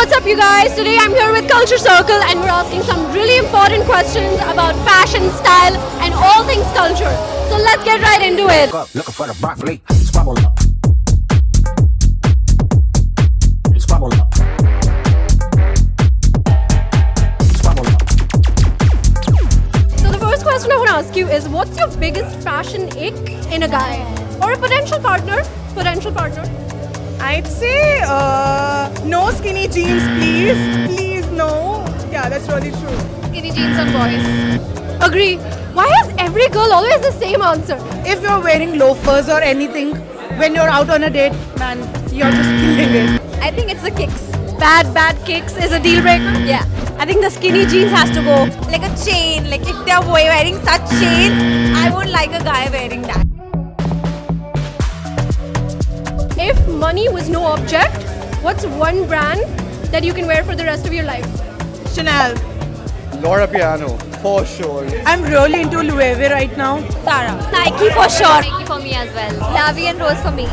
What's up, you guys? Today I'm here with Culture Circle and we're asking some really important questions about fashion, style and all things culture. So let's get right into it. Looking for the broccoli, squabble up. Squabble up. Squabble up. So the first question I want to ask you is, what's your biggest fashion ick in a guy? Or a potential partner? I'd say no skinny jeans, please. Please, no. Yeah, that's really true. Skinny jeans on boys. Agree. Why is every girl always the same answer? If you're wearing loafers or anything when you're out on a date, man, you're just killing it. I think it's the kicks. Bad kicks is a deal breaker. Yeah. I think the skinny jeans has to go. Like a chain, like if they're wearing such chains, I won't like a guy wearing that. If money was no object, what's one brand that you can wear for the rest of your life? Chanel. Loro Piana, for sure. I'm really into Loewe right now. Zara. Nike for sure. Nike for me as well. La Vie and Rose for me.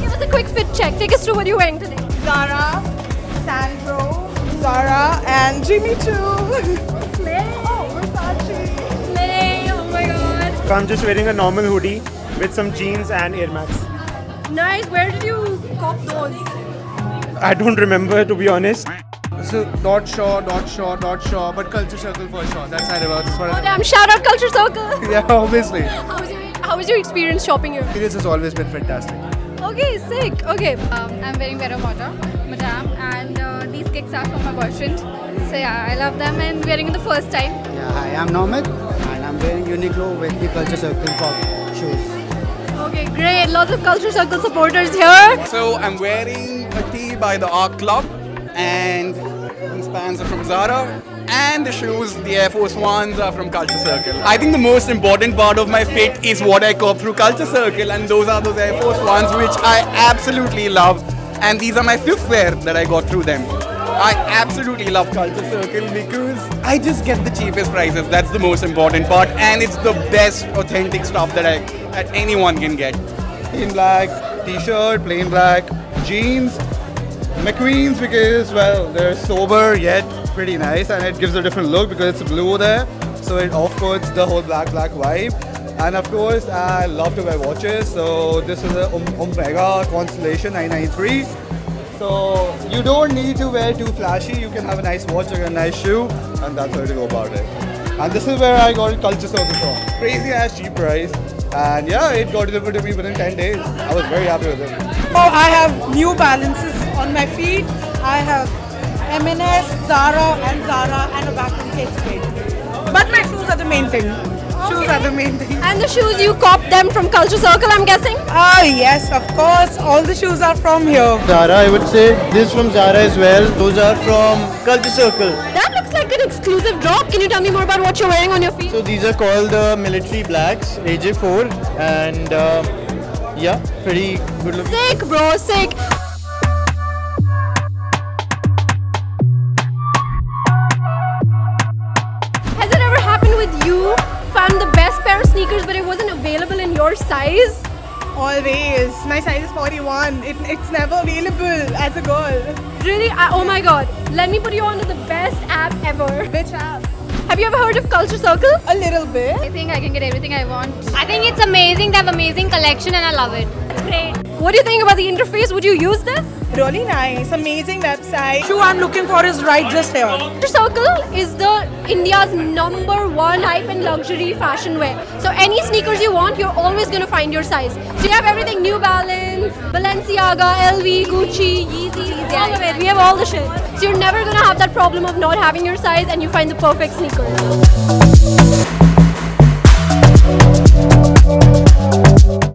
Give us a quick fit check. Take us through what you're wearing today. Zara, Sandro, Zara, and Jimmy Choo. Slay. Oh, Versace. Slay. Oh my god. So I'm just wearing a normal hoodie with some jeans and Air Max. Nice. Where did you cop those? I don't remember, to be honest. So not sure, but Culture Circle for sure. That's how about this one. Oh damn, shout out Culture Circle. Yeah, obviously. How was your experience shopping here? Experience has always been fantastic. Okay, sick. Okay. I'm wearing Vero Madame, and these kicks are from my boyfriend. So yeah, I love them and wearing it the first time. Yeah, hi, I'm Nomad and I'm wearing Uniqlo with the Culture Circle pop shoes. Okay, great. Lots of Culture Circle supporters here. So I'm wearing a tee by the Arc Club, and these pants are from Zara, and the shoes, the Air Force Ones, are from Culture Circle. I think the most important part of my fit is what I cop through Culture Circle, and those are those Air Force Ones which I absolutely love, and these are my fifth wear that I got through them. I absolutely love Culture Circle because I just get the cheapest prices. That's the most important part, and it's the best authentic stuff that anyone can get. In black, t-shirt, plain black, jeans, McQueens because, well, they're sober yet pretty nice, and it gives a different look because it's blue there. So it off-puts the whole black vibe. And of course, I love to wear watches. So this is a Omega Constellation 993. So you don't need to wear too flashy. You can have a nice watch or a nice shoe, and that's how to go about it. And this is where I got Culture Circle from. Crazy ass cheap price. And yeah, it got delivered to me within 10 days. I was very happy with it. Oh, I have New Balances on my feet. I have M&S, Zara, and a back and Kate Spade. But my shoes are the main thing. Shoes are the main thing. And the shoes, you cop them from Culture Circle, I'm guessing? Oh yes, of course. All the shoes are from here. Zara, I would say this from Zara as well. Those are from Culture Circle. That looks like an exclusive drop. Can you tell me more about what you're wearing on your feet? So these are called the Military Blacks, AJ4, and yeah, pretty good looking. Sick, bro, sick. Has it ever happened with you? Found the best pair of sneakers but it wasn't available in your size? Always. My size is 41. It's never available as a girl. Really? Oh my god. Let me put you on to the best app ever. Which app? Have you ever heard of Culture Circle? A little bit. I think I can get everything I want. I think it's amazing. They have amazing collection and I love it. It's great. What do you think about the interface? Would you use this? Really nice. Amazing website. Shoe I'm looking for is right just here. Culture Circle is the India's #1 hype and luxury fashion wear. So any sneakers you want, you're always going to find your size. So you have everything: New Balance, Balenciaga, LV, Gucci, Yeezy, all of it. We have all the shit. So you're never going to have that problem of not having your size and you find the perfect sneakers.